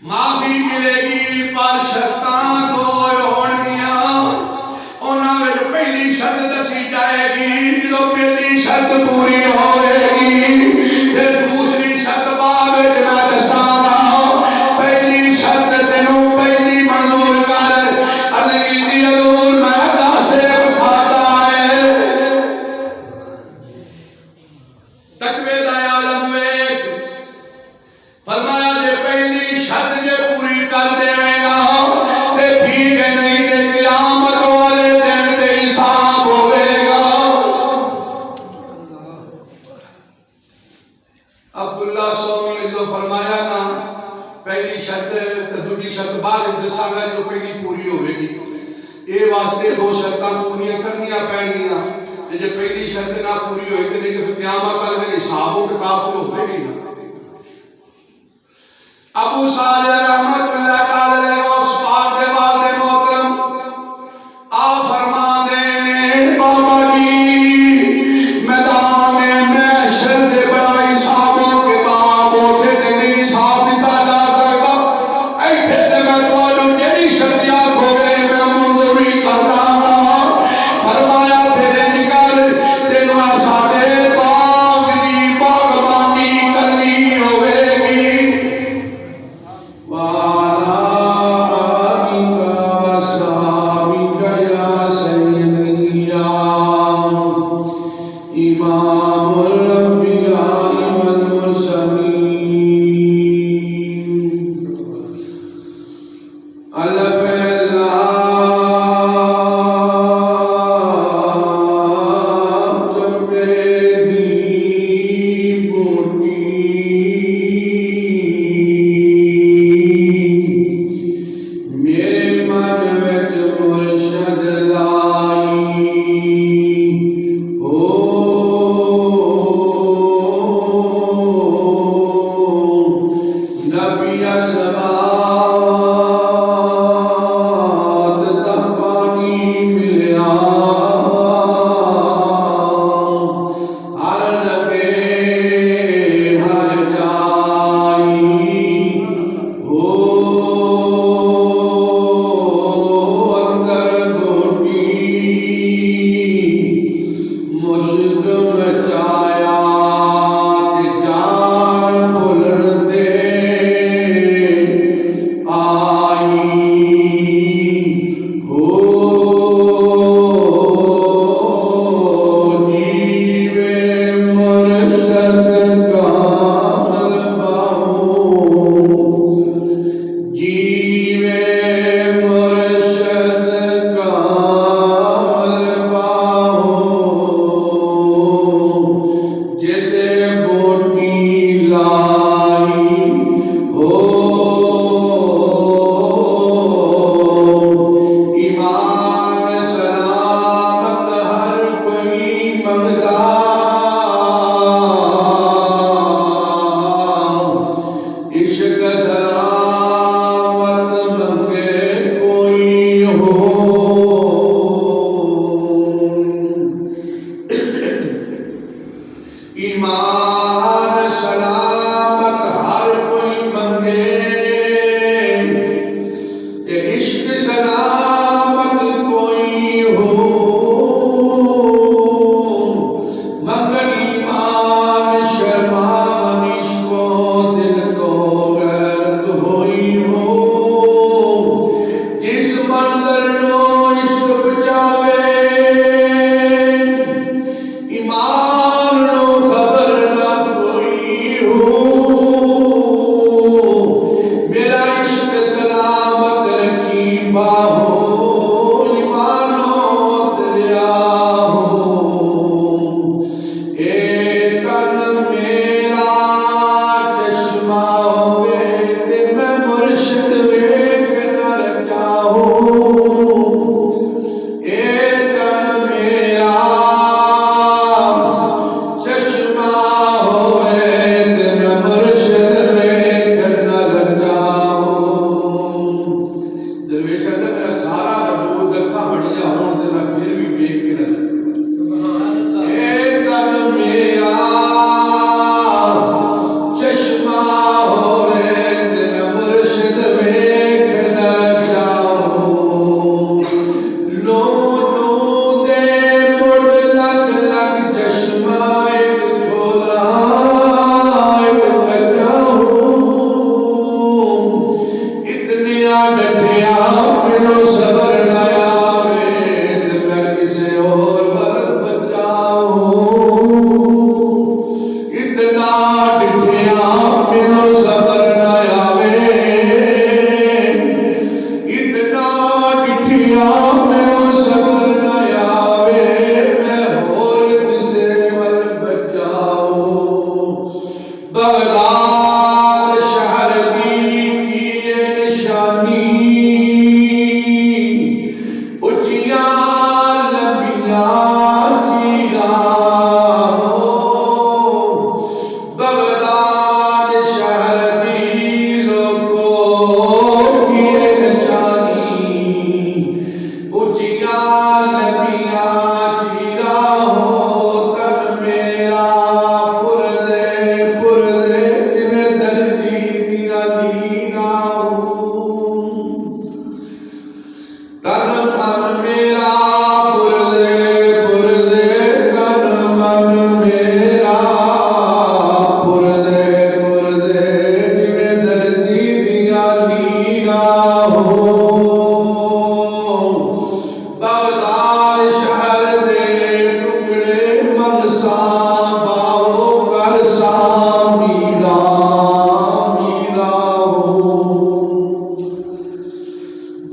معافی ملے گی پر شرطاں دو ہونگیاں انہاں وچ پہلی شرط دسی جائے گی جدوں پہلی شرط پوری ہوئے گی تے دوسری شرط بعد وچ میں دساں گا پہلی شرط تینوں پہلی منظور کر عرض کیتی حضور میں 10 کھاتا ہے تقوی دا عالم ویکھ فرمایا جے پہلی شرط جے پوری کر دے گا تے ٹھیک ہے نہیں تے قیامت والے دن تے حساب ہوئے گا عبداللہ سومی نے جو فرمایا نا پہلی شرط تے دوسری شرط بعد دساں گا جو پہلی پوری ہوئے گی اے واسطے دو شرطاں پوریاں کرنیاں پینیاں جے پہلی شرط نہ پوری ہوئے تے نہیں تے قیامت والے دن حساب و کتاب تو ہوئے گی نا ابو صالح رحمت اللہ علیہ اس پاک دے والد محترم آ فرما دے بابا جی میدان محشر دے بڑا حساب و کتاب ہوتے تے نہیں حساب دیتا جا سکتا ایتھے تے میں تانوں جیڑی شرط آکھوگے میں منظوری کردا ہاں فرمایا پھر نکل تینوں ساڈے باغ دی باغبانی کرنی ہوے گی واہ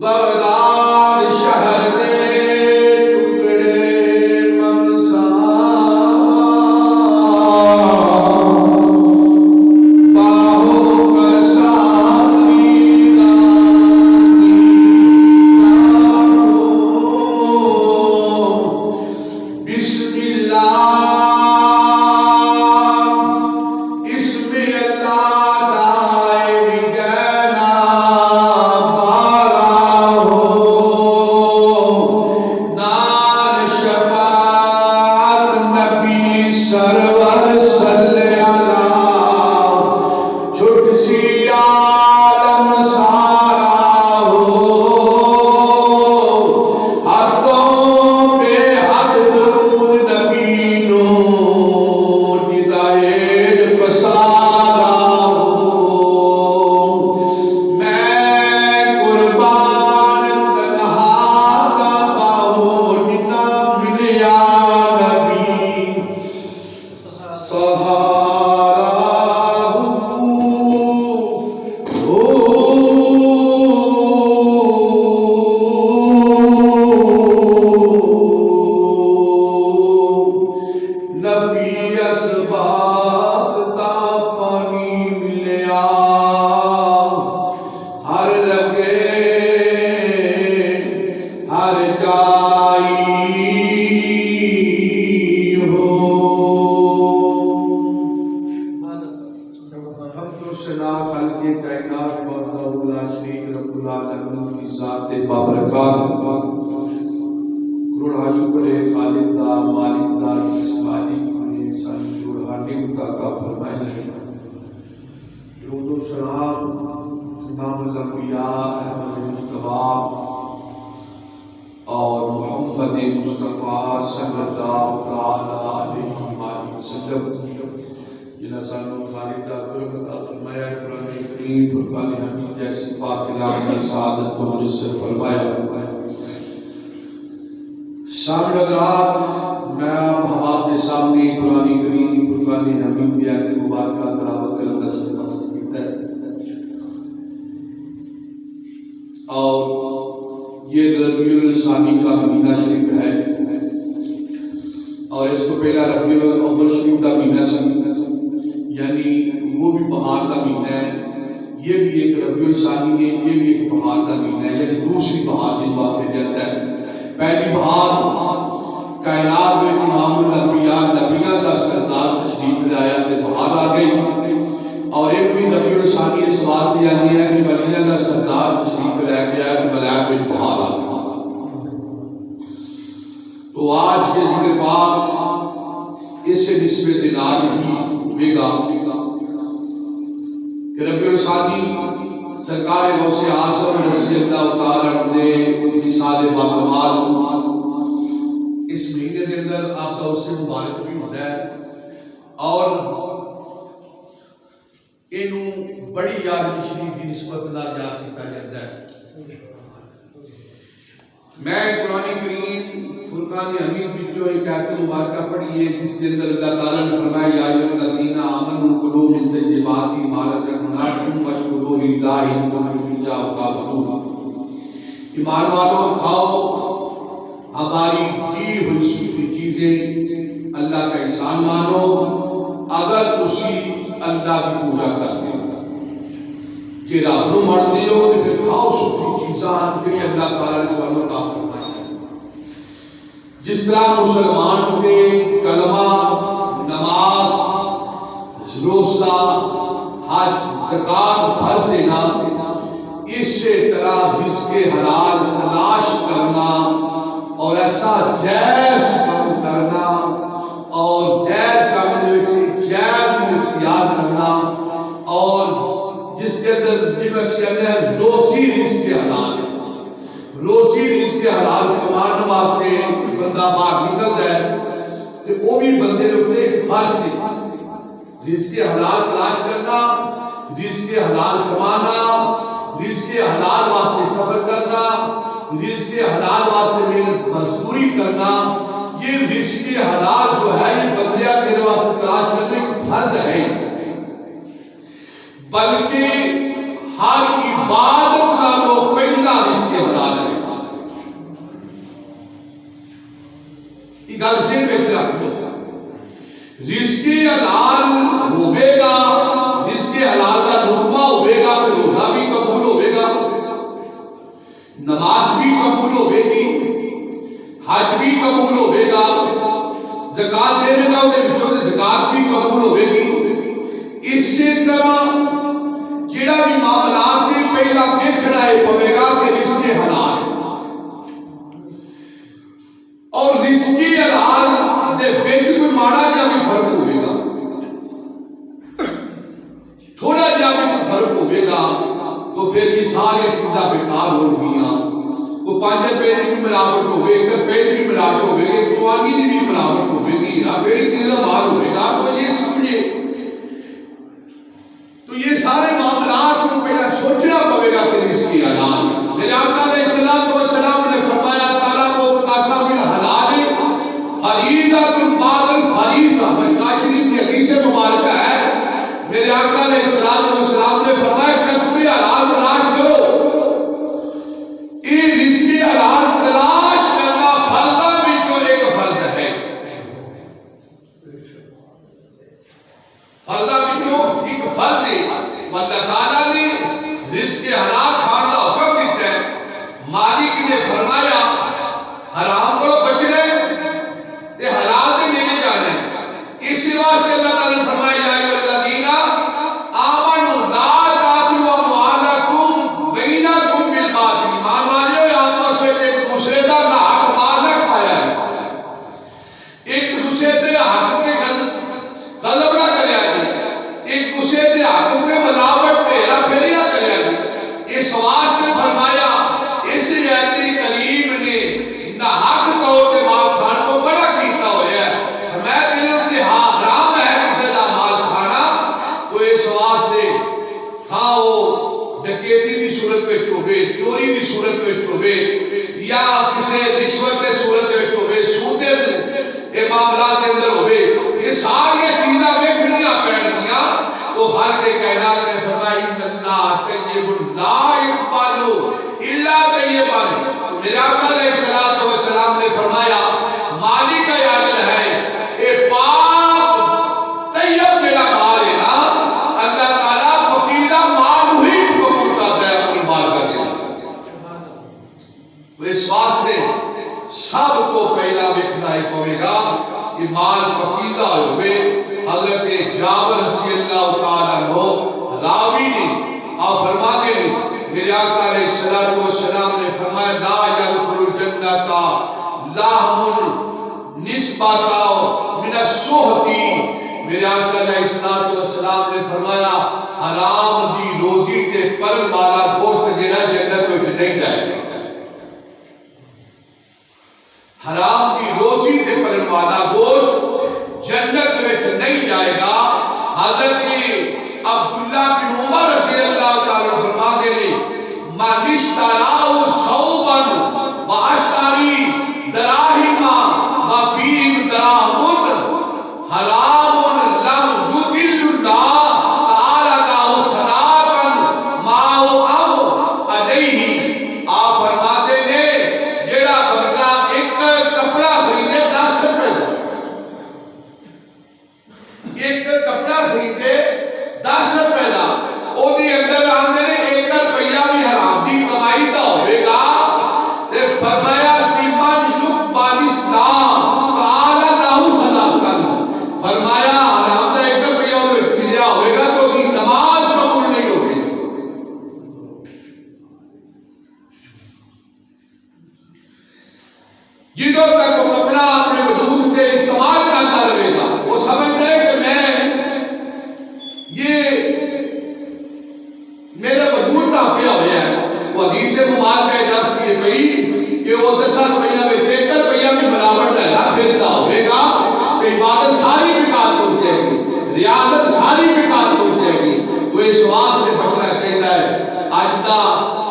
بغداد شہر دے ٹکڑے منسا باہو کر سانی دانی بسم اللہ اسم اللہ دائے بگنا بارا ہو نال شفاعت نبی سرور صلی اللہ چھٹ سی عالم سارا ہو حدوں بے حد درود نبی نو ندائے پسارا ہو میں قربان تنہا کا باہو نہ ملیا نبی سہارا نبی اسباب تا پانی ملیا ہر لگے ہر جائی ہو ہم تو سنا خلق کائنات وحدہ لا شریک رب العالمین کی ذات بابرکات کروڑا شکر خالق دا مالک دا اس مالک نے سن جوڑا نعمت کا فرمائے درود و سلام امام الانبیاء احمد مصطفیٰ اور محمد مصطفیٰ صلی اللہ علیہ وسلم جنہاں سانو خالق دا قرب عطا فرمایا قرآن کریم فرقان حمید جیسی پاک کلام کی سعادت کو مجسر فرمایا شامل حضرات میں آپ حواب کے سامنے قرآن کریم فرقان حمید کی آیت مبارکہ تلاوت کرنے کا سلسلہ کیتا ہے اور یہ ربیع الثانی کا مہینہ شریف ہے اور اس کو پہلا ربیع الاول شریف کا مہینہ یعنی وہ بھی بہار کا مہینہ ہے یہ بھی ایک ربیع الثانی ہے یہ بھی ایک بہار کا مہینہ ہے یعنی دوسری بہار جس بات کہا جاتا ہے پہلی بہار کائنات میں امام الانبیاء نبیوں کا سردار تشریف لے آیا تے بہار آ گئی اور ایک بھی ربیع الثانی اس بات کی آنی ہے کہ ولیوں کا سردار تشریف لے گیا ہے کہ ملائک میں بہار آ گئی تو آج یہ ذکر پاک اس سے نسبت دلال ہی ہوئے گا کہ ربیع الثانی سرکار غوث اعظم رضی اللہ تعالیٰ عنہ مثال باکمال اس مہینے کے اندر آپ کا اس سے مبارک بھی ہوتا ہے اور انہوں بڑی یاد شریف کی نسبت نال یاد کیتا جاتا ہے میں قرآن کریم فرقان حمید بچوں ایک آیت مبارکہ پڑھی ہے جس کے اندر اللہ تعالیٰ نے فرمایا یا ایھا الذین آمنوا کلوا من طیبات ما رزقناکم واشکروا للہ ان کنتم ایاہ تعبدون ایمان والوں کھاؤ ہماری دی ہوئی سوکھی چیزیں اللہ کا احسان مانو اگر اسی اللہ کی پوجا کرتے ہو کہ رب نو مانتے ہو کہ پھر کھاؤ سوکھی چیزاں پھر اللہ تعالیٰ نے تمہیں عطا فرمائی ہے جس طرح مسلمان کے کلمہ نماز روزہ حج زکات فرض ہے نا اسی طرح رزق حلال تلاش کرنا اور ایسا جائز کام کرنا اور جائز کام جائز اختیار کرنا اور جس کے اندر روزی رزق حلال روزی رزق حلال کمانے واسطے بندہ باہر نکلتا ہے تو وہ بھی بندے لوگ ایک فرض ہے رزق حلال تلاش کرنا رزق حلال کمانا رزق حلال واسطے صبر کرنا رزق حلال واسطے محنت مزدوری کرنا یہ رزق حلال جو ہے یہ بندیا کے واسطے تلاش کرنے کا فرض ہے بلکہ ہر عبادت نالوں پہلا رزق حلال ہے. یہ گل ذہن وچ رکھ لو. رزق حلال ہوے گا، رزق حلال کا لقمہ ہوے گا تو روزہ بھی قبول ہوے گا، نماز بھی قبول ہوے گی، حج بھی قبول ہوے گا، زکات دے گا وہ زکات بھی قبول ہوے گی. اسی طرح جڑا بھی معاملات سے پہلا دیکھنا ہے پوے گا کہ رزق حلال اور رزق حلال دے وچ کوئی ماڑا جا بھی فرق ہوے گا، تھوڑا جا بھی فرق ہوے گا تو پھر یہ ساری چیزاں بیکار ہو گیا. وہ 5 روپے کی بھی ملاوٹ ہوے، 1 روپے کی بھی ملاوٹ ہوے گی، 54 کی بھی ملاوٹ ہوے گی، پھر کس کا مال ہوے گا. تو یہ سمجھے تو یہ سارے معاملات کو پہلا سوچنا پڑے گا کہ رزق حلال. میرے آقا علیہ السلام نے فرمایا طلب و کسب الحلال فریضۃ بعد الفریضہ. مشکاشری کی حدیث مبارکہ ہے، میرے آقا علیہ السلام نے فرمایا کسب حلال تلاش کرو. یہ رزق حلال تلاش کرنا فرضاں وچوں ایک فرض ہے. فرضاں وچوں ایک فرض ہے. اللہ تعالیٰ نے رزق حلال کھان کا حکم دیتا ہے. مالک نے فرمایا حرام کو بچنا ہے تے حلال تے نہیں جانا ہے. اس واسطے اللہ تعالیٰ نے فرمایا یا ایھا الذین آمنوا لا تاکلوا اموالکم بینکم بالباطل. ایمان والو آپس میں ایک دوسرے کا حق مال نہ کھایا ہے، ایک دوسرے کے حق تے غلط نہ کریا جائے، ایک دوسرے کے حق تے ملاوٹ ٹھیلا پھیری نہ کریا جائے. اس واسطے فرمایا اس آیت کریم نے نہ حق طور تے مال کھان کو بڑا کیتا ہوا ہے. میں تیرے تے حرام ہے کسی کا مال کھانا. تو اس واسطے کھاؤ ڈکیتی کی صورت میں ہوے، چوری کی صورت میں ہوے، یا کسی رشوت کی صورت میں ہوے، سود کے معاملات کے اندر ہوے، یہ ساری چیزاں ویکھنیاں پڑنگیاں. تو خالق کائنات نے فرمایا ان اللہ طیب لا یقبل الا طیبا. میرے آقا علیہ السلام نے فرمایا مالک کا یاد ہے اے پاک طیب میرا مال ہے نا، اللہ تعالیٰ فقیرہ مال ہی قبول کرتا ہے اپنی مال کر دیا. تو اس واسطے سب کو پہلا ویکھنا ہی پوے گا کہ مال فقیرہ ہوئے. حضرت جابر رضی اللہ تعالیٰ عنہ راوی نے آپ فرماتے ہیں میرے آقا علیہ السلام نے فرمایا لا یدخل الجنۃ لحم نسبۃ من السحت. میرے آقا علیہ السلام نے فرمایا حرام دی روزی تے پرن والا گوشت جڑا جنت وچ نہیں جائے گا. حرام دی روزی تے پرن والا گوشت جنت وچ نہیں جائے گا. حضرت عبداللہ بن عمر رضی اللہ تعالیٰ فرماتے ہیں من اشترى ثوبا واشتری دراہم وفیہ دراہم حرام لم یضل اللہ تعالی له صداقا ما او علیہ. آپ فرماتے ہیں جڑا بندہ ایک کپڑا خریدے 10 روپے کا، ایک کپڑا خریدے 10 روپے کا، وہ اندر آتے نے 1 روپیہ بھی حرام دی کمائی کا ہوئے گا. فرمایا تیمن یق بالاسلام تعالی له صداقا. فرمایا حرام دا 1 روپیہ ملیا ہوئے گا تو بھی نماز قبول نہیں ہوگی. جدوں تک وہ کپڑا اپنے وجود کے استعمال کرتا رہے گا وہ سمجھتا ہے کہ میں یہ میرے وجود کا پیا ہوا ہے. وہ حدیث مبارکہ اجازت دیے گئی کہ وہ 10 روپیہ میں 1 روپیہ بھی ملاوٹ ہے نہ پھرتا ہوئے گا تو عبادت ساری بیکار پہنچ جائے گی، ریاضت ساری بیکار پہنچ جائے گی. تو اس واسطے سے بچنا چاہیے ہے. اج دا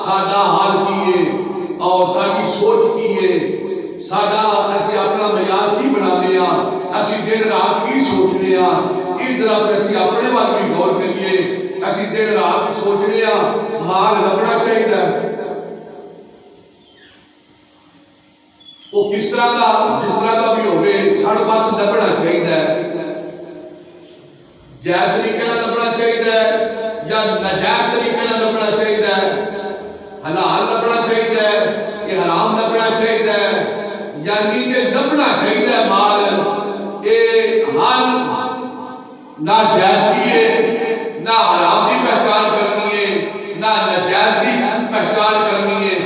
ساڈا حال کی ہے اور ساری سوچ کی ہے، ساڈا اسی اپنا معیار کی بنانے ہاں، اسی دن رات کی سوچنے ہاں. ادھر اسی اپنے وال بھی غور کریے. اسی دن رات سوچنے ہاں مال لبنا چاہیے وہ کس طرح کا جس طرح کا بھی ہوگی سارے پاس لبنا چاہیے جائز طریقے لبنا چاہیے یا ناجائز طریقے لبنا چاہیے حلال لبنا چاہیے کہ حرام لبنا چاہیے یعنی کہ لبنا چاہیے مال یہ حال نہ جائز کی ہے نہ حرام کی پہچان کرنی ہے نہ ناجائز کی پہچان کرنی ہے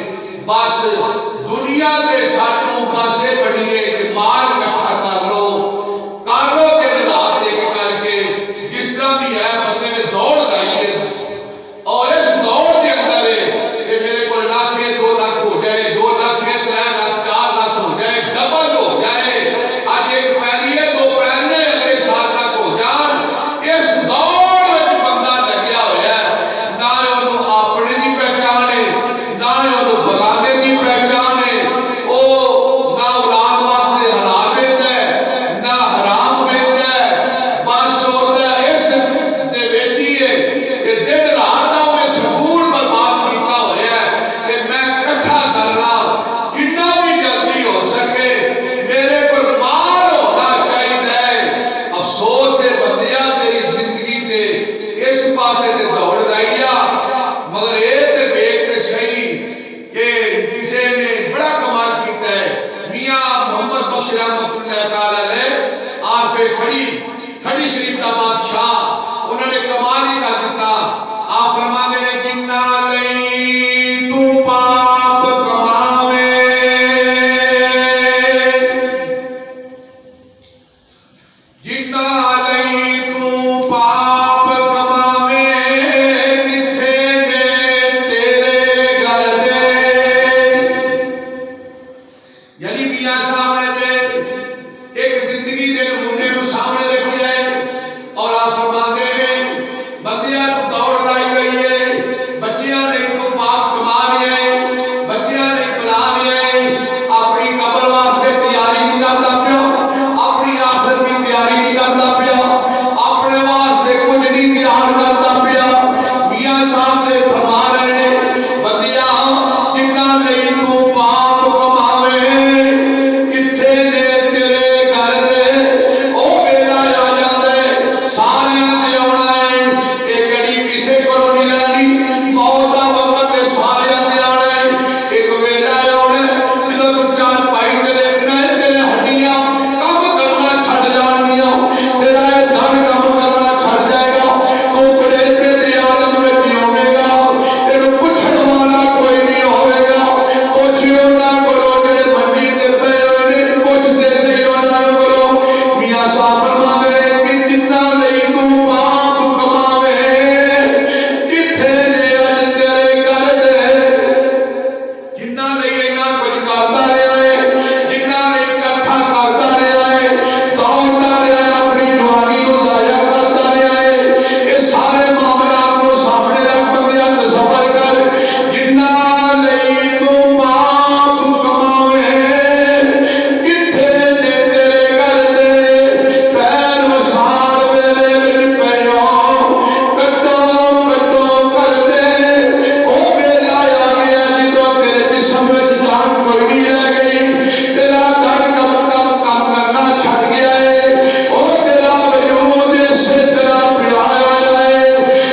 بس دنیا کے ساتھوں پاسے بڑھیے کہ مال اکٹھا کر لو کہ رات ایک کر کے جس طرح بھی ہے بندے نے دوڑ لگائی ہے اور اس دوڑ کے اندر کہ میرے کو لاکھ ہے 2 لاکھ ہو جائے 2 لاکھ ہے 3 لاکھ 4 لاکھ ہو جائے ڈبل ہو جائے آج ایک پیری ہے 2 پیریاں اگلے سال تک ہو جان اس دوڑ میں بندہ لگیا ہوا ہے نہ انہوں اپنے کی پہچان ہے نہ انہوں بغانے کی پہچان ہے وہ نہ اولاد واسطے حلال دیتا ہے نہ حرام دیتا ہے بس ہوتا ہے اس دے ویچی ہے کہ دن رات کا میں سکول برباد کیتا ہوا ہے کہ میں کٹھا کرنا جتنا بھی جلدی ہو سکے میرے کو مال ہونا چاہیے افسوس ہے بندیا تیری زندگی دے اس پاسے تے دوڑ لائیا مگر یہ تے بیٹھ تے صحیح کہ کسی نے بڑا کمال کیتا ہے میاں محمد بخش رحمت اللہ تعالی علیہ آپ پہ کھڑی شریف کا بادشاہ انہوں نے کمال ہی کر دیتا آپ فرمانے لیں جنہ لئی تو پاپ کماوے جنہ لئی تو پاپ کماوے کتھے دے تیرے گھر دے یعنی میاں صاحب نے ایک زندگی دے نمونے کو سامنے رکھ جائے اور آپ فرماتے ہیں بندیاں تو دوڑ لائی گئی ہے بچیاں نہیں تو باپ کما رہے ہیں بچیاں نہیں بنا رہے ہیں اپنی قبر واسطے تیاری نہیں کرتا پیا اپنی آخرت کی تیاری نہیں کرتا پیا اپنے واسطے کچھ نہیں تیار کرتا پیا میاں صاحب نے فرما رہے ہیں بندیاں جنہ نہیں تو باپ کماوے کتھے نے تیرے گھر دے او ویلا آ جاتا ہے سارے تے آنا ہے ایک گھڑی کسے کو نہیں لینی موت دا وقت ہے سارے تے آنا ہے ایک ویلا آنا جدوں تو چار پائی تیرے تیرے ہڈیاں کام کرنا چھڈ جانیاں تیرا یہ دھن کام کرنا چھڈ جائے گا تو بڑے تے عالم میں جیوے گا تیرے پوچھن والا کوئی نہیں ہوے گا پوچھو نہ کرو جڑے منڈی تے پے ہوئے نے پوچھتے سے انہاں نوں کرو میاں صاحب فرماندے نے کہ جتنا لئی تو باپ کماوے کتھے نے اج تیرے گھر دے جنہ لئی اینا کچھ کردا رہیا ہے جنہ لئی اکٹھا کردا رہیا ہے دوڑدا رہیا ہے اپنی جوانی نوں ضائع کردا رہیا ہے یہ سارے معاملات کو سامنے رکھ بندیاں تصور کر جنہ لئی تو باپ کماوے کتھے نے تیرے گھر دے پیر وسار ویلے وچ پیو کٹو کر دے او ویلا آ گیا جدوں تیرے جسم وچ جان کوئی نہیں رہ گئی تیرا دھن کم کرنا چھڈ گیا ہے او تیرا وجود اسی طرح پیا ہوا ہے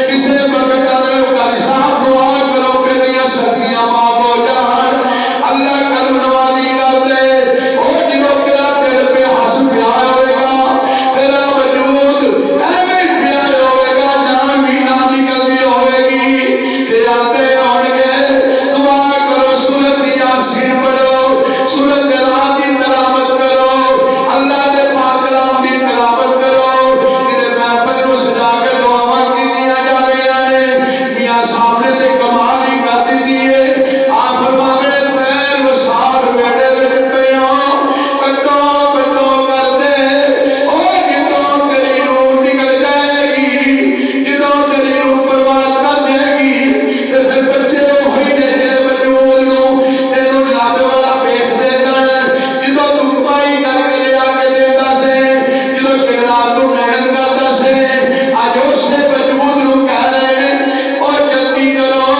کسے وقت کاری صاحب دعا کرو کہ دیا سردیاں معاف ہو جان اللہ کرم نوازی کر دے او جدوں تیرا دل پہ ہنس پیا ہوئے گا تیرا وجود ایویں پیا ہوئے گا جان بھی نہ نکلتی ہوئے گی تے آتے آن گے دعا کرو سورت یاسین پڑھو سورت رات کی تلاوت کرو اللہ دے پاک کلام کی تلاوت کرو جڑے محفل نوں سجا کے دعاواں کیتیاں جا رہی ہیں میاں صاحب نے تے کمال ہی کر دتی ہے آپ فرمانے پیر وسار ویڑے وچ پیو کٹو کر دے او جدوں تیری روح نکل جائے گی جدوں تیری روح برباد کر جائے گی تے پھر بچے وہی نے جڑے وجود نوں تینوں جناب والا پیش دے سن جدوں تو کمائی کر کے لیا کے دیندا سے جدوں کہ رات تو محنت کردا سے اج اس وجود نوں کہہ رہے ہیں او جلدی کرو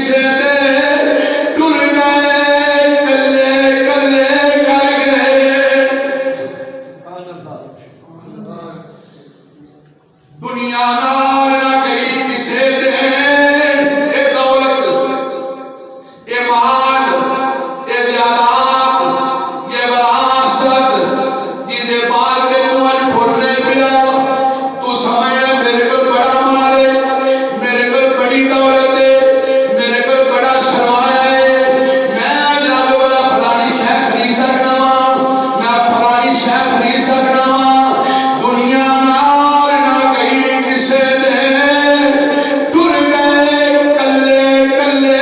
کسے دے ٹر گئے کلے کلے کر گئے دنیا نال نہ گئی کسے دے اے دولت اے مال اے جائیداد یہ وراثت جہدے بال کے تو اج بھولنے پیا تو سمجھ میرے کو بڑا مال ہے میرے کو بڑی دولت ہے میرے کو بڑا سرمایہ ہے میں جناب والا فلانی شے خرید سکنا وا میں فلانی شے خرید سکنا وا دنیا نال نہ گئی کسے دے ٹر گئے کلے کلے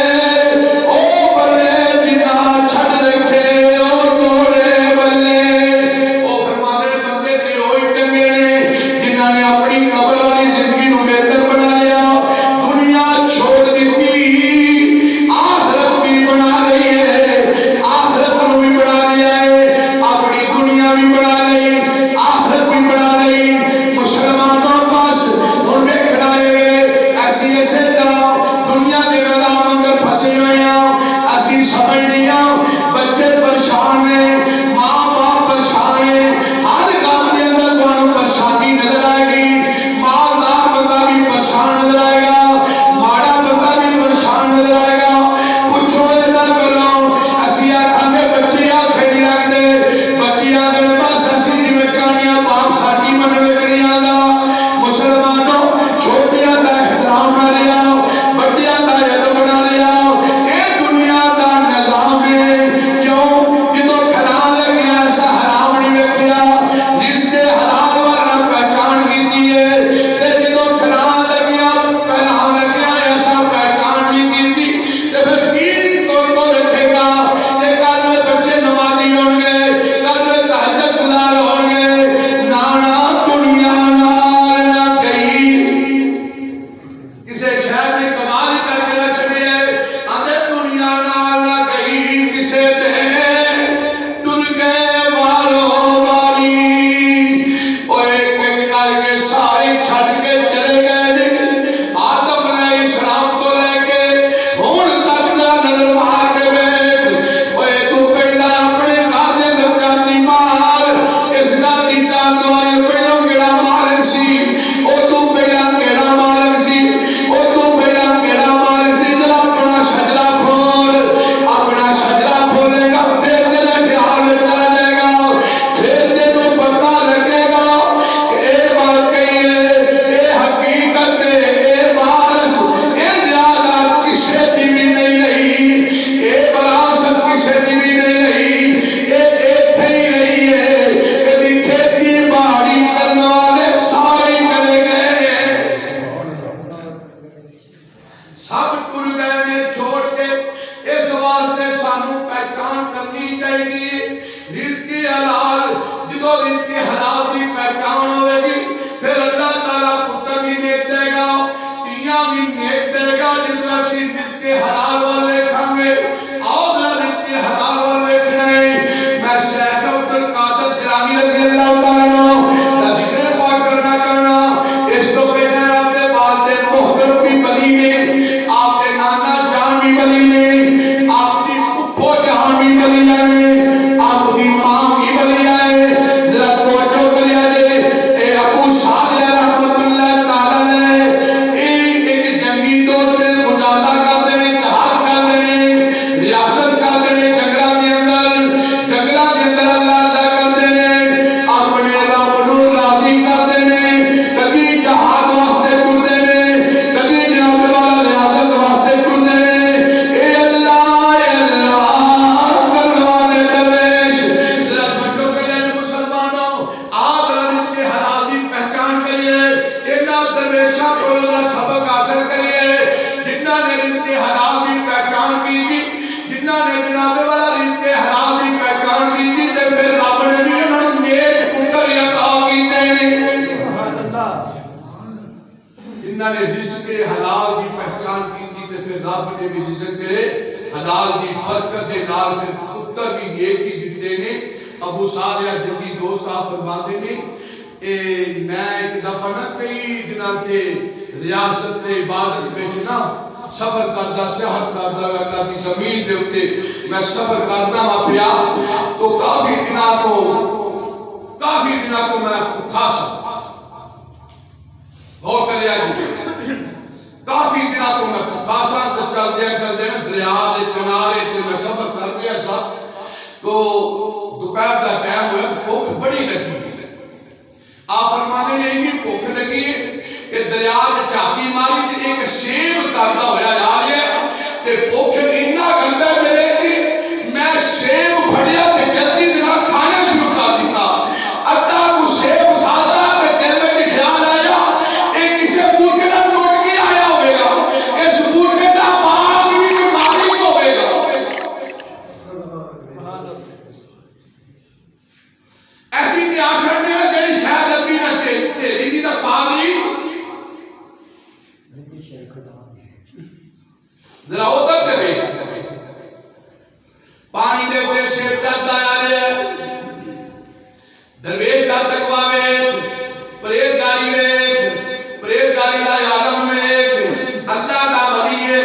او بلے جنہ چھڑ رکھے او توڑے بلے او فرمانے بندے تے ہوئی ٹنگے نے جنہاں نے اپنی قبر والی زندگی نو بہتر بنا لیا دنیا چھوڑ دیتی آخرت بھی بنا رہی ہے آخرت نو بھی بنا لیا ہے اپنی دنیا بھی بنا لئی آخرت بھی بنا لئی مسلمانوں پاس ہن ویکھنا ہے ایسی ایسے طرح دنیا دے نظام اندر پھسے ہوئے ہیں اسی سمجھ نہیں بچے پریشان ہیں ماں باپ پریشان ہیں ہر گل کے اندر تمہیں پریشانی نظر آئے گی مالدار بندہ بھی پریشان نظر آئے گا ماڑا بندہ بھی پریشان نظر آئے گا پوچھو ایسا کرو اسی آخان گے بچے آخے نہیں لگتے بچے آدھے بس اسی نہیں بچانیاں باپ ساٹی من لگنی آگا مسلمانوں چھوٹیاں کا احترام نہ لیا بڑیاں کا ادب بنا لیا یہ دنیا کا نظام ہے کیوں جدو کھلان لگیا ایسا حرام نہیں ویکھیا رزق حلال ورنہ پہچان کیتی ہے تے جدو کھلان لگیا پہلان لگیا ایسا پہچان نہیں کیتی تے پھر دین کو رکھے گا تے کل میں بچے نمازی ہون گے کل میں تہجد گزار ہون گے نانا دنیا نال نہ گئی کسے شہر نے کمال کر کے رچنے ہے آدھے دنیا نال نہ گئی کسے دے ٹر گئے والوں والی او ایک ایک کر کے ساری چھڑ کے چلے گئے آدم علیہ السلام کو لے کے ہون تک دا نظر مار کے بیٹھ اوے تو پہلا اپنے گھر دے اندر جاتی مار اس دا تیتا دواری پہلو کیڑا مالک سی او تو پہلا کیڑا مالک سی او تو پہلا کیڑا مالک سی ذرا اپنا شجرا کھول اپنا شجرا کھولے گا پھر تیرے خیال میں آ جائے گا پھر تینوں پتہ لگے گا کہ اے واقعی ہے اے حقیقت ہے اے وارث اے زیادہ کسے دی بھی نہیں رہی اے وراثت کسے دی بھی نہیں رہی اے ایتھے ہی رہی ہے کدی کھیتی باڑی کرنے والے سارے ہی چلے گئے ہیں سب ٹر گئے نے چھوڑ کے اس واسطے سانو پہچان کرنی چاہیے رزق حلال جدو رزق حلال کی پہچان ہوئے گی پھر اللہ تعالیٰ پتر بھی نیک دے گا تیاں بھی نیک دے گا جدو اسی رزق حلال والے کھاں گے اور رزق حلال والے کھائیں میں شیخ عبد القادر جیلانی رضی اللہ تعالیٰ عنہ ذکر پاک کرنا چاہنا اس تو پہلے آپ کے والد محترم بھی بلی نے آپ کے نانا جان بھی بلی نے آپ کی پھپھو جان بھی بلی نے آپ کی ماں بھی بلی ہے ذرا توجہ کریا جے اے ابو صالح رحمت اللہ تعالی نے ایک جنگی دور میں مجاہدہ کرتے ہیں جہاد کرتے ہیں ریاست کرتے ہیں جنگلوں کے اندر اللہ اللہ کرتے ہیں اپنے رب نو راضی کرتے ہیں کبھی جہاد واسطے ٹرتے ہیں کبھی جناب والا ریاست واسطے ٹرتے ہیں اے اللہ کرنے والے درویش ذرا بچوں کے لیے مسلمانوں آپ رزق حلال کی پہچان کریے انہاں درویشاں کو سبق حاصل کریے جنہاں نے رزق حلال کی پہچان کی تھی جنہاں نے جناب والا رزق حلال کی پہچان کی تھی تے پھر رب نے بھی انہاں نوں نیک پتر عطا کیتے ہیں جنہاں نے رزق حلال کی پہچان کی تھی تے پھر رب نے بھی رزق حلال کی برکت دے نال پھر پتر بھی نیک کی دیتے نے ابو صالح جدی دوست آپ فرماتے نے میں ایک دفعہ نہ کئی دنوں تے ریاست تے عبادت میں نا سفر کرتا سیاحت کرتا اللہ کی زمین دے اتے میں سفر کرتا ہوں پیا تو کافی دنوں کو میں اٹھا سکتا غور کریا جی کافی دنوں کو میں اٹھا سکتا تو چل دیا دریا دے کنارے تے میں سفر کر گیا سا تو دوپہر کا ٹائم ہوا تو بھوک بڑی لگی آپ فرماتے ہیں یہ بھوک لگی ہے کہ دریا نے چاکی ماری تے ایک سیب کرتا ہویا جا رہا ہے تے بھوک اتنا گندا میرے کہ میں سیب پھڑیا تے جلدی دنا کھانا شروع کر دیتا ادا کو سیب کھاتا تے دل میں خیال آیا ایک کسی بوٹے نال ٹوٹ کے آیا ہوئے گا اس بوٹے دا باغ بھی بیماری کو ہوئے گا ایسی تے آخر نے جڑی شاید ابھی نہ تیری دی دا پانی ذرا ادھر تے ویکھ پانی دے اوتے سیب ڈردا آ رہا ہے درویش دا تقوی ویکھ پرہیزگاری ویکھ پرہیزگاری دا عالم ویکھ اللہ دا ولی ہے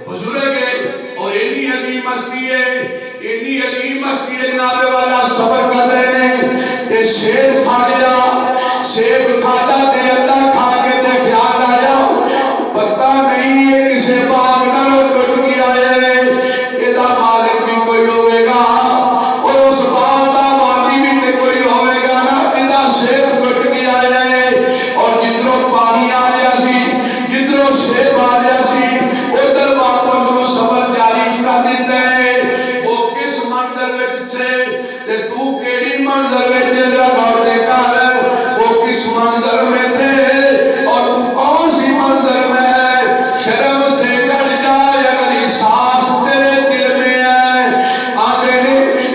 بزرگ ہے اور اتنی عظیم ہستی ہے جناب والا صبر کر رہے ہیں کہ سیب کھا لیا سیب کھاتا تے اللہ کھا کے تے خیال آیا پتہ نہیں ہے کسے باغ نال ٹوٹ کے آیا ہے یہ دا مالک بھی کوئی ہوئے گا اور اس باغ دا مالی بھی تے کوئی ہوئے گا نا جدا سیب ٹوٹ کے آیا ہے اور جدھروں پانی آ رہا سی جدھروں سیب آ رہا سی ادھر واپس وہ صبر جاری کر دیتا ہے وہ کس منظر وچ سے تے تو کیڑی منظر وچ ذرا غور دے کر وہ کس منظر میں تھے اور تو کون سی منظر میں ہے شرم سے کٹ جائے اگر احساس تیرے دل میں ہے آگے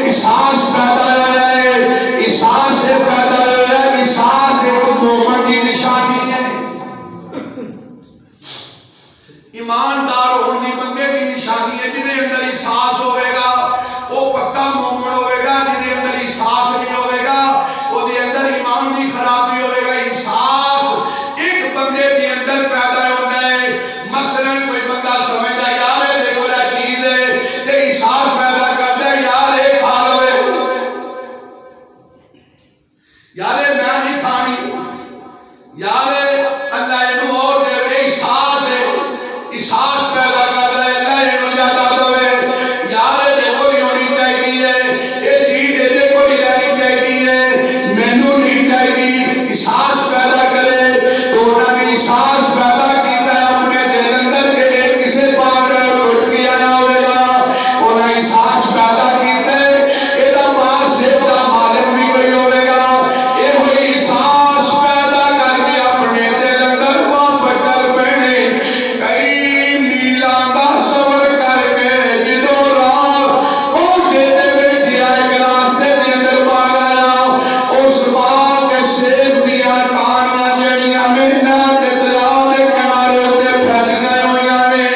احساس پیدا ہے احساس سے پیدا ہے احساس ایک مومن کی نشانی ہے ایماندار ہونے بندے کی نشانی ہے جنہیں اندر احساس ہوئے گا وہ پکا مومن ہوئے گا جنہیں اندر احساس نہیں ہوئے گا وہ دے اندر ایمان دی خرابی ہوئے گا احساس ایک بندے دی اندر پیدا ہوتا ہے مثلا کوئی بندہ سمجھتا ہے یار یہ دیکھو لا چیز ہے تے احساس پیدا کرتا ہے یار یہ کھا لوے یار میں نہیں کھانی یار اللہ انہوں اور دے احساس ہے احساس پیدا کرتا ہے اللہ انہوں زیادہ دوے یار دیکھو نہیں ہونی چاہیے یہ چیز دیکھو نہیں رہنی چاہیے مینوں نہیں چاہیے احساس پیدا کرے تو انہوں نے احساس پیدا کیتا ہے اپنے دل اندر کے کسی باغ ٹوٹ کے آیا ہوئے گا انہوں نے احساس پیدا کیتا ہے یہ دا ماں سیب دا مالک بھی کوئی ہوئے گا یہ ہوئی احساس پیدا کر کے اپنے دل اندر واپس کر پہنے کئی میلاں دا سفر کر کے جدوں راہ پہنچے تے بیٹھی آئے ایک راستے دے اندر باغ آیا اس باغ کے سیب دیاں ٹہنیاں جڑیاں میدان دے دریا دے کنارے اتے پھیلیاں ہوئیاں نے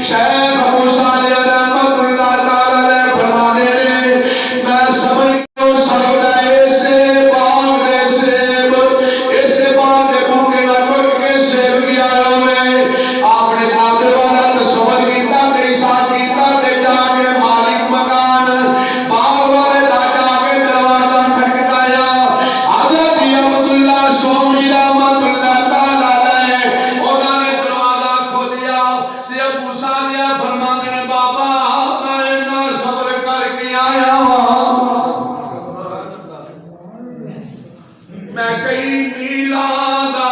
شیخ ابو صالح رحمت اللہ تعالی علیہ فرماتے ہیں میں سمجھ تو سکتا ایسے باغ دے سیب ایسے باغ دے بوٹے نہ ٹوٹ کے سیب بھی آئے ہوئے آپ نے جناب والا تصور کیتا تے احساس کیتا تے جا کے مالک مکان باغ والے دا جا کے دروازہ کھٹکھٹایا حضرت عبداللہ سومی رحمت اللہ تعالی علیہ انہوں نے دروازہ کھولیا تے ابو صالح فرماتے ہیں بابا میں نہ صبر کر کے آیا ہوں میں کئی میلاں دا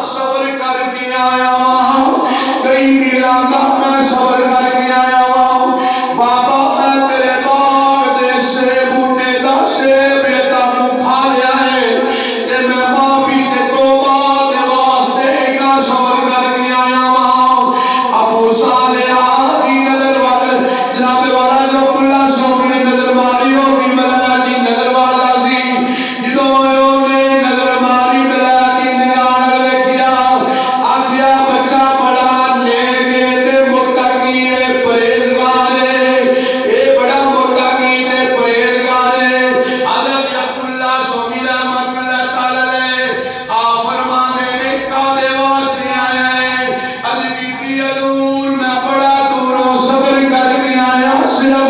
صبر کر کے آیا ہوں کئی میلاں دا میں صبر کر کے آیا ہوں بابا میں تیرے باغ دے سے بوٹے دا سیب لیتا تو کھا لیا ہے تے میں معافی تے توبہ دے واسطے اتنا صبر کر کے آیا ہوں ابو صالح دی نظر والے جناب والا عبداللہ سومی نے نظر ماری ہوگی ملا جی نظر والا سی جدوں نے نظر ماری ملا کی نگاہ نال ویکھیا آکھیا بچہ بڑا نیک تے متقی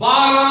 12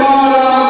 12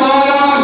12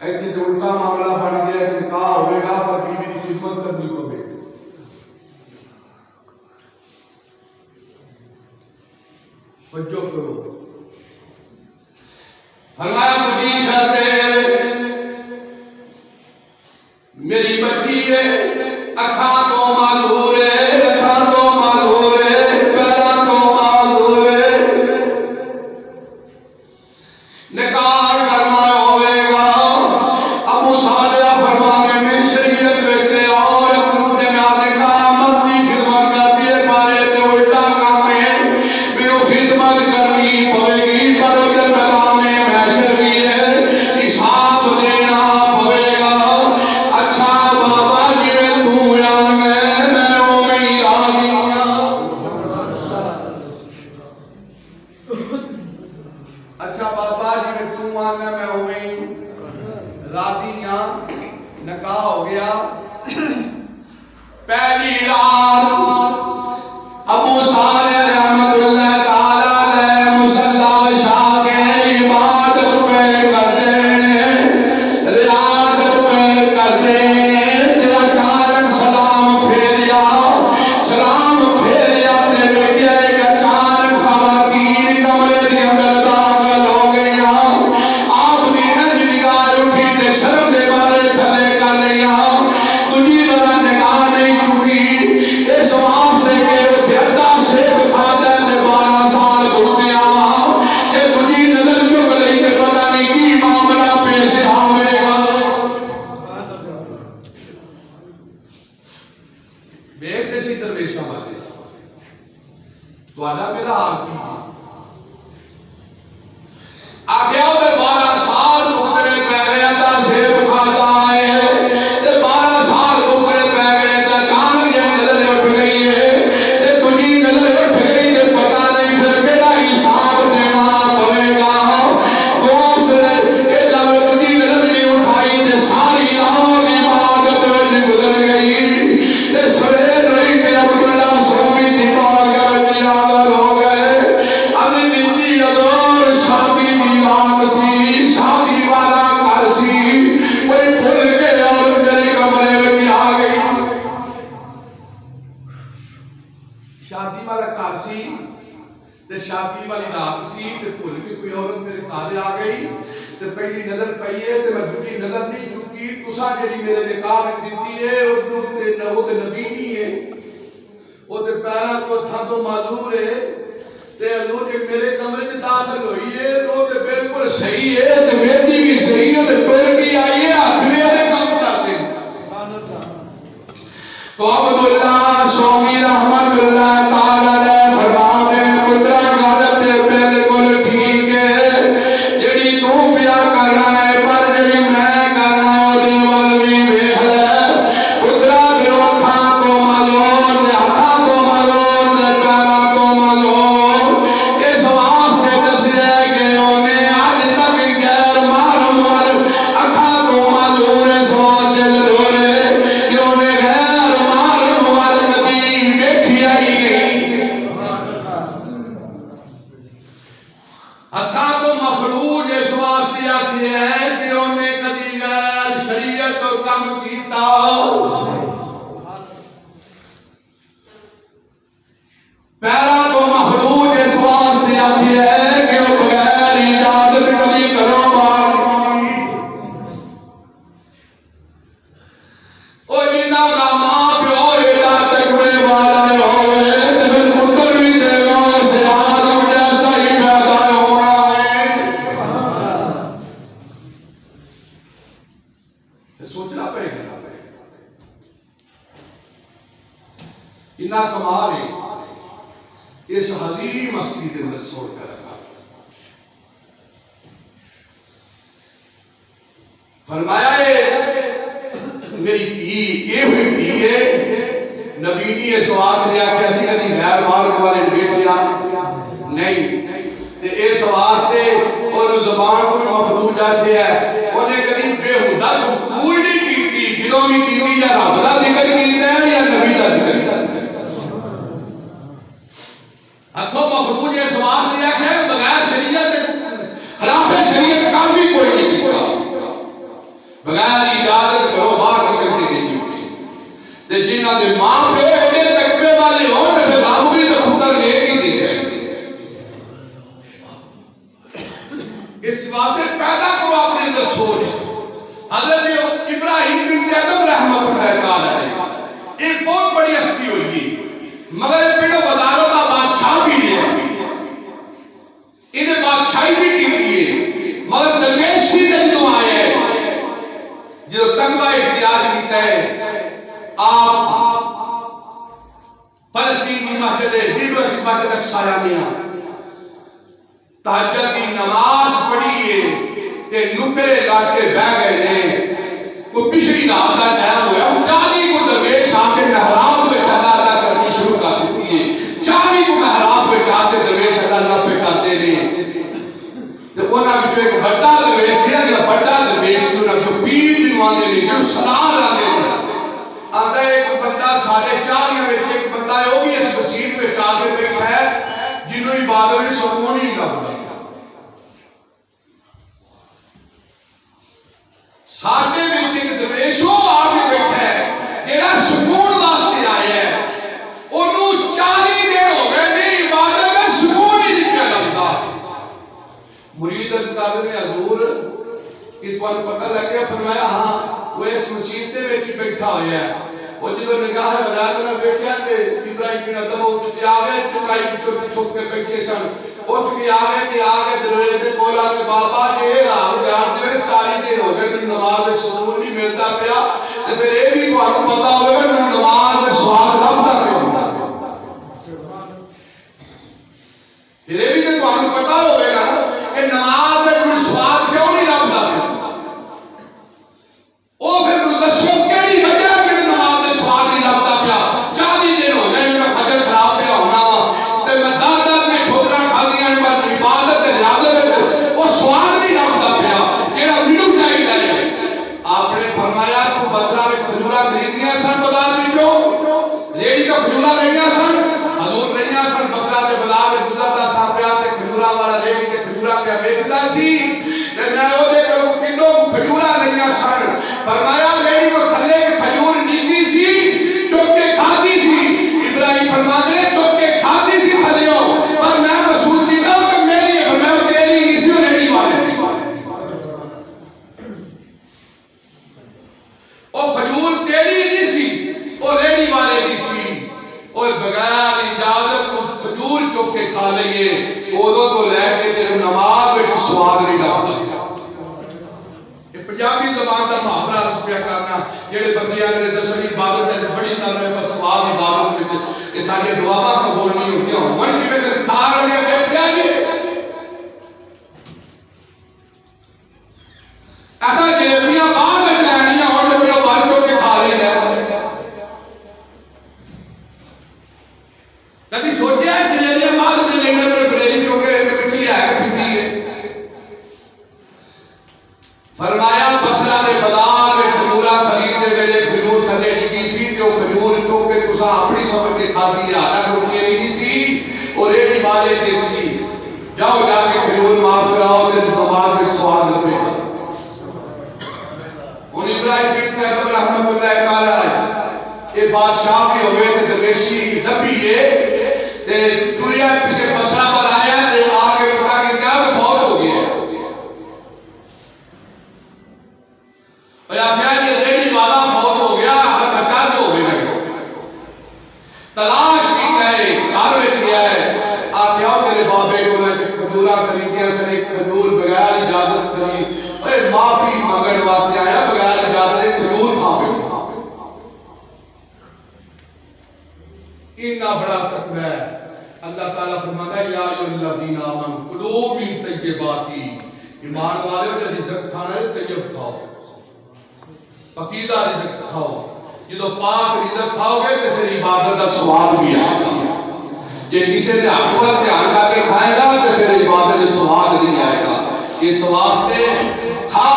ایتھے تو الٹا معاملہ بن گیا کہ نکاح ہوئے گا پر بیوی کی خدمت کرنی پوے گی. توجہ کرو. فرمایا تجھی شرط ہے میری بچی ہے اکھاں تو معذور ہے اکھاں تو معذور ہے پیراں تو معذور ہے نکاح کرنا ہوئے گا. ابو صالح فرمانے میں شریعت وچ عورت جناب نکاح مرد کی خدمت کرتی ہے بارے تے الٹا کام ہے بھی وہ خدمت کرنی پوے گی پر ادھر میدان محشر بھی ہے حساب دینا پوے گا. اچھا بابا جی تو میں اوویں ہی راضی ہاں. اچھا بابا جی تو آنا میں اوویں ہی راضی ہاں. نکاح ہو گیا. پہلی رات ابو صالح رحمت اللہ تعالی علیہ مصلی شاہ کے عبادت پہ کرتے ہیں ریاضت پہ کرتے ہیں. تیرا اچانک سلام پھیریا تے بیٹھے ایک اچانک خواتین کمرے کے اندر داخل ہو گئیاں. آپ کی نج نگاہ اٹھی تے شرم دے مارے تھلے کر لیا. تجھی ذرا نگاہ نہیں چکی اس واسطے کہ اتنے ادا سیب کھاتا ہے 12 سال گزریا وا کہ تجھی نظر چک لئی کہ پتہ نہیں کی معاملہ پیش آئے گا. بیٹھے سی درویشاں والے تہاڈا میرا حال کی آگیا ہوئے 12 سال گزرے پہ گئے ادا سیب کھاتا ہے 12 سال گزرے پہ گئے تو اچانک یہ نظر اٹھ گئی ہے تجھی نظر اٹھ گئی تو پتہ نہیں پھر کیڑا حساب دینا پڑے گا. دوست جب تجھی نظر نہیں اٹھائی تو ساری رات عبادت میں گزر گئی. سویر رہی کہ عبداللہ سومی دی پاک یاد ہو گئے. اب نیتی ادور شادی دی رات سی شادی والا گھر سی کوئی بھول کے اور میرے کمرے میں آ گئی. شادی والا گھر سی تے شادی والی رات سی تے بھول کے کوئی عورت میرے گھر آ گئی تے پہلی نظر پئی ہے تے میں دوسری نظر نہیں چکی. تساں جڑی میرے نکاح وچ دتی ہے او تے نبی نہیں ہے او تے پیراں تو ہتھاں تو معذور ہے تے حضور جے میرے کمرے وچ داخل ہوئی ہے تو تے بالکل صحیح ہے تے میری بھی صحیح ہے تے پھر بھی آئی ہے ہاتھ میرے کام کرتے ہیں. تو عبداللہ سومی رحمت اللہ تعالی علیہ فرماتے ہیں پترا غلط ہے بالکل ٹھیک ہے جڑی تو پیا کر رہا ہے پر جڑی میں کر رہا ہوں دے ول بھی ویکھ لے. پترا پھر اکھاں تو معلوم تے ہاتھاں تو معلوم تے پیراں تو معلوم. اس واسطے دسیا کہ انہیں اج تک غیر محرم ول اکھاں تو معلوم اس واسطے ضرور ہے کہ انہیں غیر محرم ول کبھی ویکھیا ہی نہیں. ہتھاں تو مفروض اس واسطے آتی ہے کہ انہیں کبھی غیر شریعت کو کم کیتا. پیرا تو مفروض اس واسطے آتی ہے کہ وہ بغیر اجازت کبھی کرو بار وہ جنہ کا ماں پیو ایڈا تقوی والا ہوئے تو پھر پتر بھی دے گا اسے آدم جیسا ہی پیدا ہونا ہے. سوچنا پہ گا اتنا کمال ہے اس حدیم مستی کے اندر چھوڑ کر رکھا. فرمایا میری دھی یہ ہوئی دھی ہے نبی نے اس واسطے دیا کہ اسی کدی غیر مالک والے بیٹیا نہیں اس واسطے اور زبان کو بھی مفروض آتی ہے انہیں کدی بےہودہ گفتگو نہیں کی جدوں بھی کی یا رب کا ذکر کیتا ہے یا نبی کا ذکر کیتا ہے. ہتھوں مفروض اس واسطے دیا کہ بغیر شریعت خلاف شریعت کام بھی کوئی نہیں کیتا. دے ماں پہ ایڈے تقوی والے ہو تو پھر رب بھی تو پتر نیک ہی دے گئے. اس واسطے پیدا کرو اپنے اندر سوچ. حضرت ابراہیم بن ادم رحمۃ اللہ تعالی علیہ ایک بہت بڑی ہستی ہوئی مگر پیڑو وزاروں کا بادشاہ بھی ہے انہیں بادشاہی بھی کی ہے مگر درویش ہی جو آئے ہیں جو تنگہ اختیار کیتا ہے. آپ فلسطین کی مسجد یونیورسٹی مسجد اقصی میں تہجد کی نماز پڑھی ہے کہ نکرے لا کے بہ گئے نے کوئی پچھلی رات کا ٹائم ہوا 40 کو درویش آ کے محراب میں اللہ ادا کرنی شروع کر دیتی ہے. 40 کو محراب میں جا کے درویش اللہ پہ کرتے ہیں. تو انہاں وچوں ایک بڑا درویش جڑا بڑا درویش جو پیر بنواندے نے جو سلام لاندے نے آندا ایک بندہ ساڈے 40 وچ ایک بندہ ہے وہ بھی اس مسجد وچ آ کے بیٹھا ہے جنوں عبادت میں سکون ہی نہیں لگدا. ساڈے وچ ایک درویش وہ آ کے بیٹھا ہے جڑا سکون واسطے آیا ہے اونوں 40 دن ہو گئے نہیں عبادت میں سکون ہی نہیں لگدا. مرید کہتے ہیں حضور کہ تمہیں پتہ لگ گیا؟ فرمایا ہاں وہ اس مسجد دے وچ بیٹھا ہویا ہے. وہ جدوں نگاہ بلاد نال بیٹھیا تے ابراہیم بن ادم اٹھ کے آوے چکائی وچوں چھپ کے بیٹھے سن. اٹھ کے آگے درویش دے کول آ کے بابا جی رات جان دے 40 دن ہو گئے مینوں نماز میں سکون نہیں ملدا پیا تے پھر اے بھی تانوں پتہ ہوے گا مینوں نماز میں سواد لبدا کیوں. پھر اے بھی تے تانوں پتہ ہوے گا نا کہ نماز میں کوئی سواد کیوں نہیں لبدا پیا. او پھر دسو کیڑی وجہ کہ نماز میں سواد نہیں لبدا پیا. 40 دن ہو گئے میں فجر خراب پیا ہونا وا تے میں دار میں ٹھوکراں کھادیاں نے پر عبادت تے ریاضت او سواد نہیں لبدا پیا جیڑا مینوں چاہیدا ہے. آپ نے فرمایا تو بصرہ میں کھجوراں خریدیاں سن بازار وچوں ریڑی تے کھجوراں لئیاں سن حضور لئیاں سن بصرہ دے بازار وچ گزردا سا پیا تے کھجوراں والا ریڑی تے کھجوراں پیا ویچدا سی تے میں او دے کولوں کلو کھجوراں لئیاں سن. فرمایا ریڑی کو تھلے کھجور ڈگی سی چوک کے کھادی سی. ابراہیم فرماتے ہیں چوک کے کھادی سی تھلیوں پر میں محسوس کیتا ہوں کہ میری ہے فرمایا تیری نہیں سی ریڑی والے او کھجور تیری نہیں سی او ریڑی والے دی سی. اور بغیر اجازت کو کھجور چوک کے کھا لئیے اودوں تو لے کے تیرے نماز میں سواد نہیں لگتا. پنجابی زبان کا محاورہ رکھ پیا کرنا جڑے بندیاں نے دسویں عبادت ایسے بڑی کرنے پر سواد عبادت وچ یہ ساری دعاواں قبول نہیں ہوندیاں ہون کیویں کہ کھا لے بیٹھیا جی ایسا جلیبیاں باہر وچ لینیاں ہون تے پھر بار چو کے کھا لے کبھی سوچیا ہے جلیبیاں باہر وچ لینے پر بریلی چو کے مٹھی ہے پھٹی ہے. فرمایا بصرہ دے بازار میں کھجوراں خریدے ویلے کھجور تھلے ڈگی سی تے او کھجور چوک کے تساں اپنی سمجھ کے کھادی ہے کوئی تیری نہیں سی اور ریڑی والے تے سی. جاؤ جا کے کھجور معاف کراؤ تے نماز میں سواد لبے گا. ہن ابراہیم بن ادم رحمۃ اللہ تعالی علیہ اے بادشاہ بھی ہوئے تے درویشی نبی ہے تے دنیا پیچھے بصرہ پر آیا تے آ کے پتہ کیتا کہ فوت ہو گیا. یہ ریڑی والا فوت ہو گیا بچہ جو ہو گیا تلاش کیتا ہے گھر وچ گیا ہے آکھیا تیرے بابے کو کھجوراں خریدیاں سن ایک کھجور بغیر اجازت خرید اے معافی منگن واسطے آیا بغیر اجازت ایک کھجور کھا بیٹھا. اتنا بڑا تقوی ہے. اللہ تعالیٰ فرماتا ہے یا ایھا الذین آمنوا کلوا من طیبات ایمان والو جو رزق کھانا ہے طیب کھاؤ پاکیزہ رزق کھاؤ. جدو پاک رزق کھاؤ گے تو پھر عبادت کا ثواب بھی آئے گا. یہ کسی نے حق پر دھیان کر کے کھائے گا تو پھر عبادت کا ثواب نہیں آئے گا. اس واسطے کھا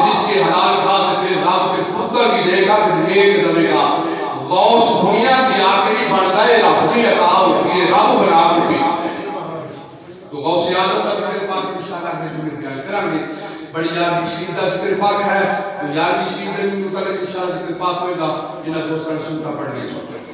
جس کے حلال کھا تو پھر رب کے فطر بھی دے گا پھر نیک دے گا. غوث دنیا کی آخری بنتا ہے رب کی عطا ہوتی ہے رب بنا کے بھی. تو غوث اعظم کا ذکر پاک انشاءاللہ میں جو بیان کریں گے بڑی یاد شریف کا ذکر پاک ہے تو 11ویں شریف کے متعلق انشاءاللہ ذکر پاک ہوئے گا، انہاں دوستاں سنتا پڑھنے اس وقت.